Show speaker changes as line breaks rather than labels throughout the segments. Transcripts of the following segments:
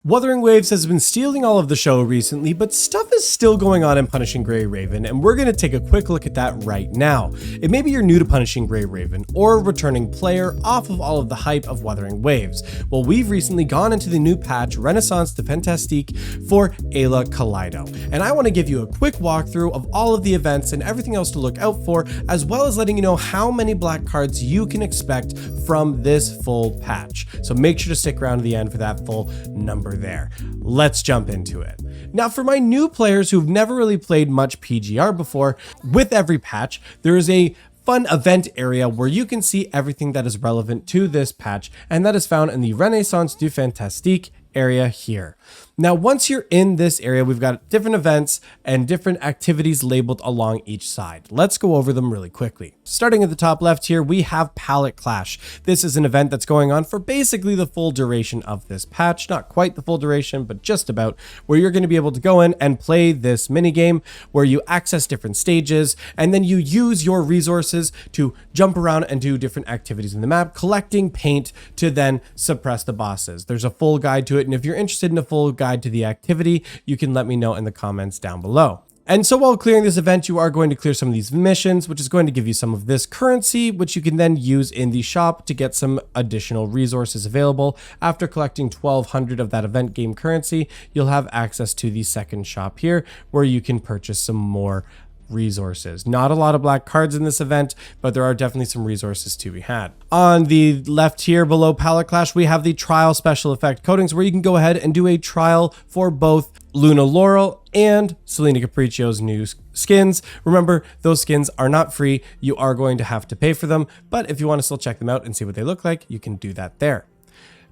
Wuthering Waves has been stealing all of the show recently, but stuff is still going on in Punishing Gray Raven, and we're going to take a quick look at that right now. It may be you're new to Punishing Gray Raven, or a returning player off of all of the hype of Wuthering Waves. Well, we've recently gone into the new patch, Renaissance de Fantastique, for Aya Kido, and I want to give you a quick walkthrough of all of the events and everything else to look out for, as well as letting you know how many black cards you can expect from this full patch. So make sure to stick around to the end for that full number there. Let's jump into it. Now, for my new players who've never really played much PGR before, with every patch, there is a fun event area where you can see everything that is relevant to this patch, and that is found in the Renaissance du Fantastique area here. Now, once you're in this area, we've got different events and different activities labeled along each side. Let's go over them really quickly. Starting at the top left here, we have Pallet Clash. This is an event that's going on for basically the full duration of this patch. Not quite the full duration, but just about, where you're going to be able to go in and play this minigame where you access different stages and then you use your resources to jump around and do different activities in the map, collecting paint to then suppress the bosses. There's a full guide to it, and if you're interested in a full guide to the activity, you can let me know in the comments down below. And so while clearing this event, you are going to clear some of these missions, which is going to give you some of this currency, which you can then use in the shop to get some additional resources available. After collecting 1,200 of that event game currency, you'll have access to the second shop here, where you can purchase some more resources. Not a lot of black cards in this event, but there are definitely some resources to be had. On the left here below Pallet Clash, we have the trial special effect coatings, where you can go ahead and do a trial for both Luna Laurel and Selena Capriccio's new skins. Remember, those skins are not free. You are going to have to pay for them, but if you want to still check them out and see what they look like, you can do that there.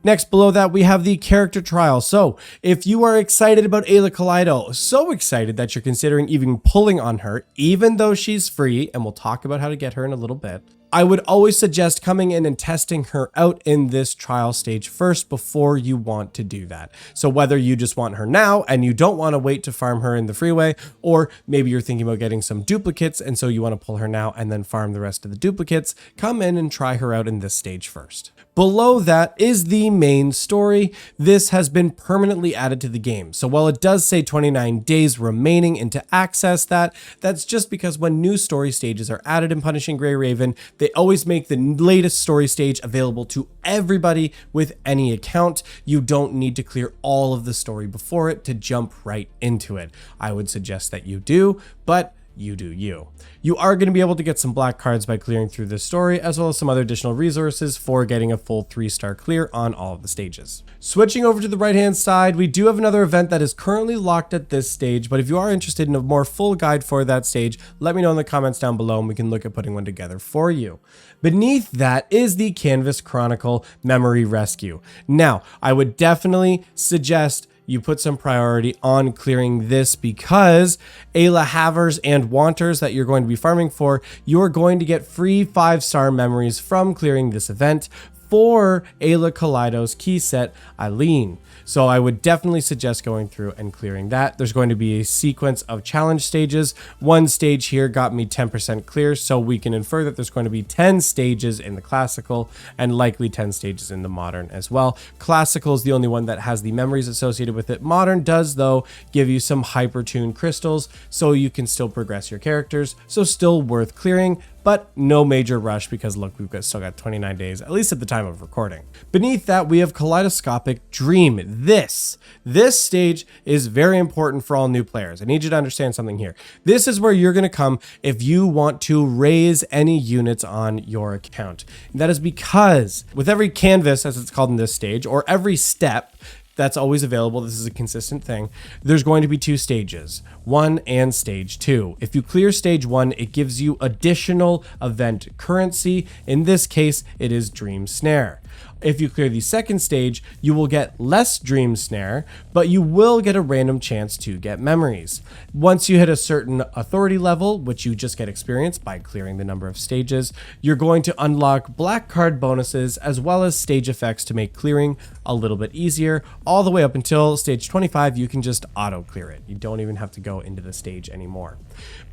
Next, below that, we have the character trial. So if you are excited about Aya Kido, so excited that you're considering even pulling on her, even though she's free, and we'll talk about how to get her in a little bit, I would always suggest coming in and testing her out in this trial stage first before you want to do that. So whether you just want her now and you don't want to wait to farm her in the freeway, or maybe you're thinking about getting some duplicates and so you want to pull her now and then farm the rest of the duplicates, come in and try her out in this stage first. Below that is the main story. This has been permanently added to the game. So while it does say 29 days remaining and to access that, that's just because when new story stages are added in Punishing Gray Raven, they always make the latest story stage available to everybody with any account. You don't need to clear all of the story before it to jump right into it. I would suggest that you do, but you do you. You are going to be able to get some black cards by clearing through this story, as well as some other additional resources for getting a full 3-star clear on all of the stages. Switching over to the right hand side, we do have another event that is currently locked at this stage, but if you are interested in a more full guide for that stage, let me know in the comments down below and we can look at putting one together for you. Beneath that is the Canvas Chronicle Memory Rescue. Now, I would definitely suggest you put some priority on clearing this, because Ayla Havers and Wanters that you're going to be farming for, you're going to get free 5-star memories from clearing this event for Aya Kido's key set, Eileen. So I would definitely suggest going through and clearing that. There's going to be a sequence of challenge stages. One stage here got me 10% clear, so we can infer that there's going to be 10 stages in the classical and likely 10 stages in the modern as well. Classical is the only one that has the memories associated with it. Modern does, though, give you some hypertune crystals, so you can still progress your characters, so still worth clearing, but no major rush because look, still got 29 days, at least at the time of recording. Beneath that, we have Kaleidoscopic Dream. This stage is very important for all new players. I need you to understand something here. This is where you're going to come if you want to raise any units on your account. That is because with every canvas, as it's called in this stage, or every step that's always available, this is a consistent thing, there's going to be 2 stages, 1 and stage 2. If you clear stage 1, it gives you additional event currency. In this case, it is Dream Snare. If you clear the second stage, you will get less Dream Snare, but you will get a random chance to get memories. Once you hit a certain authority level, which you just get experience by clearing the number of stages, you're going to unlock black card bonuses as well as stage effects to make clearing a little bit easier. All the way up until stage 25, you can just auto clear it. You don't even have to go into the stage anymore.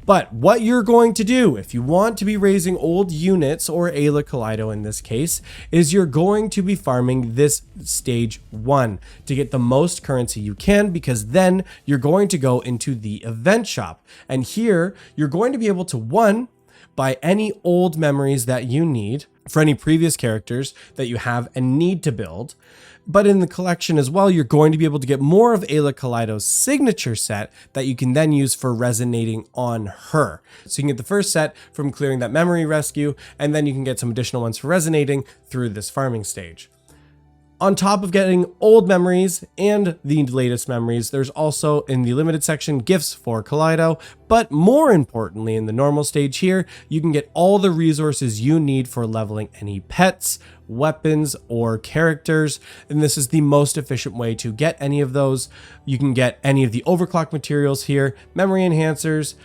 But what you're going to do if you want to be raising old units, or Aya Kido in this case, is you're going to be farming this stage 1 to get the most currency you can, because then you're going to go into the event shop. And here you're going to be able to, one, buy any old memories that you need for any previous characters that you have and need to build. But in the collection as well, you're going to be able to get more of Aya Kido's signature set that you can then use for resonating on her. So you can get the first set from clearing that memory rescue, and then you can get some additional ones for resonating through this farming stage. On top of getting old memories and the latest memories, there's also in the limited section gifts for Kaleido, but more importantly in the normal stage here, you can get all the resources you need for leveling any pets, weapons, or characters, and this is the most efficient way to get any of those. You can get any of the overclock materials here, memory enhancers,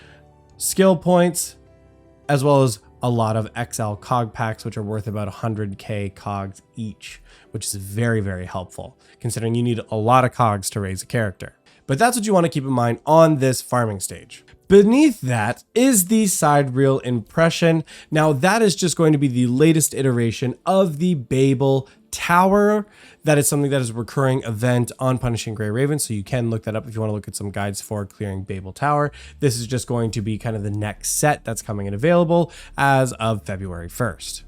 skill points, as well as a lot of XL cog packs, which are worth about 100k cogs each, which is very, very helpful considering you need a lot of cogs to raise a character. But that's what you want to keep in mind on this farming stage. Beneath that is the side reel impression. Now that is just going to be the latest iteration of the Babel Tower. That is something that is a recurring event on Punishing Grey Raven, so you can look that up if you want to look at some guides for clearing Babel Tower. This is just going to be kind of the next set that's coming in available as of February 1st.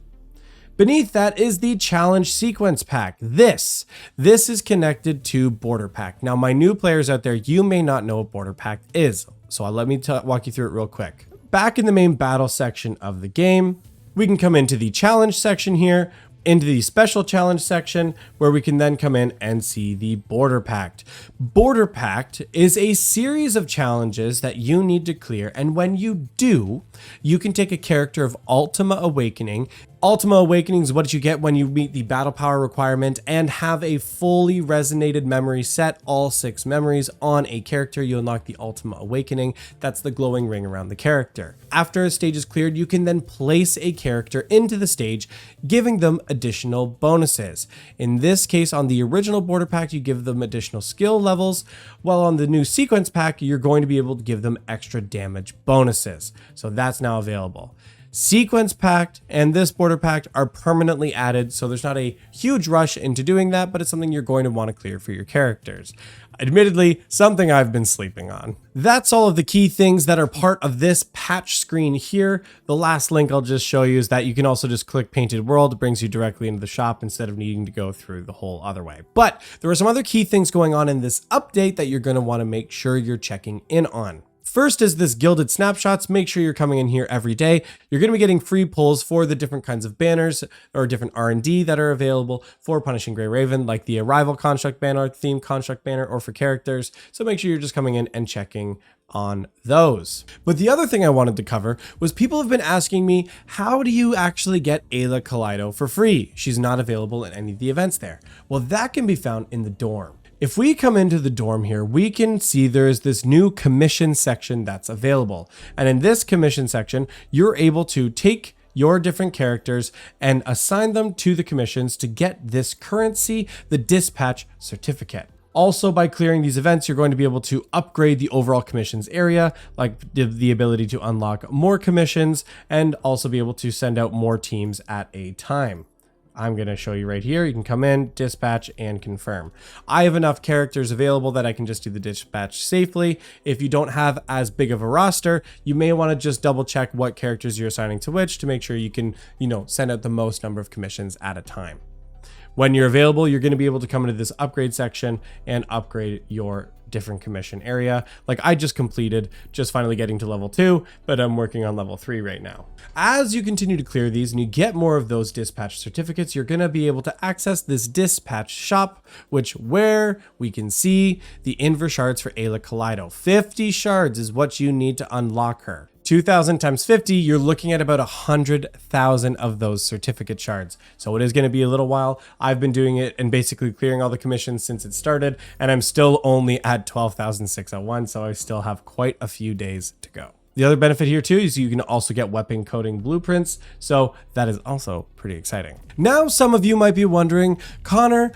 Beneath that is the challenge sequence pack. This is connected to Border Pack. Now, my new players out there, you may not know what Border Pack is, so let me walk you through it real quick. Back in the main battle section of the game, we can come into the challenge section here, into the special challenge section, where we can then come in and see the Border Pact. Border Pact is a series of challenges that you need to clear, and when you do, you can take a character of Ultima Awakening. Ultima Awakening is what you get when you meet the battle power requirement and have a fully resonated memory set, all 6 memories on a character. You unlock the Ultima Awakening. That's the glowing ring around the character. After a stage is cleared, you can then place a character into the stage, giving them additional bonuses. In this case, on the original Border Pack, you give them additional skill levels, while on the new Sequence Pack, you're going to be able to give them extra damage bonuses. So that's now available. Sequence Pact and this Border Pact are permanently added, so there's not a huge rush into doing that, but it's something you're going to want to clear for your characters. Admittedly, something I've been sleeping on. That's all of the key things that are part of this patch screen here. The last link I'll just show you is that you can also just click Painted World. It brings you directly into the shop instead of needing to go through the whole other way. But there are some other key things going on in this update that you're going to want to make sure you're checking in on. First is this Gilded Snapshots. Make sure you're coming in here every day. You're going to be getting free pulls for the different kinds of banners or different R&D that are available for Punishing Grey Raven, like the Arrival Construct banner, Theme Construct banner, or for characters. So make sure you're just coming in and checking on those. But the other thing I wanted to cover was people have been asking me, how do you actually get Aya Kido for free? She's not available in any of the events there. Well, that can be found in the dorm. If we come into the dorm here, we can see there's this new commission section that's available. And in this commission section, you're able to take your different characters and assign them to the commissions to get this currency, the dispatch certificate. Also, by clearing these events, you're going to be able to upgrade the overall commissions area, like the ability to unlock more commissions and also be able to send out more teams at a time. I'm going to show you right here. You can come in, dispatch, and confirm. I have enough characters available that I can just do the dispatch safely. If you don't have as big of a roster, you may want to just double check what characters you're assigning to which to make sure you can, send out the most number of commissions at a time. When you're available, you're going to be able to come into this upgrade section and upgrade your different commission area. Like I just completed, just finally getting to level 2, but I'm working on level 3 right now. As you continue to clear these and you get more of those dispatch certificates, you're going to be able to access this dispatch shop, where we can see the inverse shards for Aya Kido. 50 shards is what you need to unlock her. 2,000 times 50, you're looking at about 100,000 of those certificate shards. So it is going to be a little while. I've been doing it and basically clearing all the commissions since it started, and I'm still only at 12,601, so I still have quite a few days to go. The other benefit here too is you can also get weapon coding blueprints, so that is also pretty exciting. Now some of you might be wondering, Connor,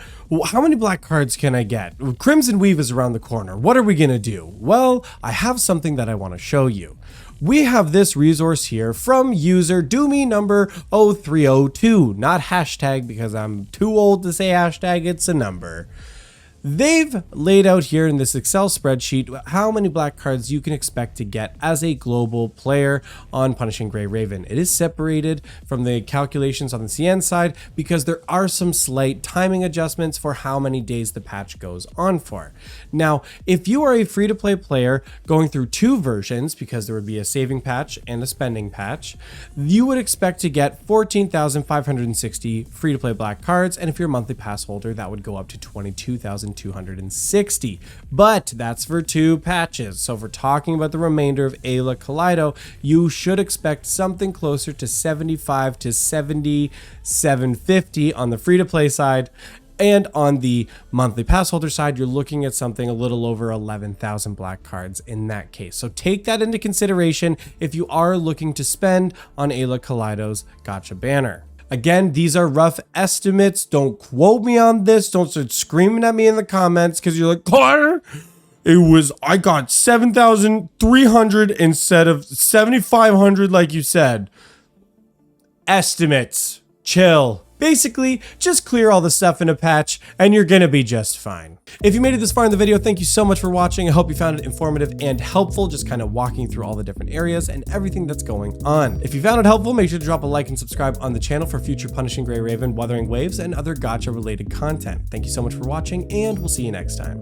how many black cards can I get? Crimson Weave is around the corner. What are we gonna do? Well, I have something that I want to show you. we have this resource here from user Doomy number 0302, not hashtag because I'm too old to say hashtag, it's a number. They've laid out here in this Excel spreadsheet how many black cards you can expect to get as a global player on Punishing Gray Raven. It is separated from the calculations on the CN side because there are some slight timing adjustments for how many days the patch goes on for. Now, if you are a free-to-play player going through two versions, because there would be a saving patch and a spending patch, you would expect to get 14,560 free-to-play black cards, and if you're a monthly pass holder, that would go up to 22,260. But that's for two patches. So if we're talking about the remainder of Aya Kido, you should expect something closer to 75 to 7750 on the free-to-play side. And on the monthly pass holder side, you're looking at something a little over 11,000 black cards in that case. So take that into consideration if you are looking to spend on Aya Kido's Gacha banner. Again, these are rough estimates. Don't quote me on this. Don't start screaming at me in the comments because you're like, Connor, I got 7,300 instead of 7,500 like you said. Estimates. Chill. Basically, just clear all the stuff in a patch and you're gonna be just fine. If you made it this far in the video, thank you so much for watching. I hope you found it informative and helpful, just kind of walking through all the different areas and everything that's going on. If you found it helpful, make sure to drop a like and subscribe on the channel for future Punishing Gray Raven, Wuthering Waves, and other gacha related content. Thank you so much for watching and we'll see you next time.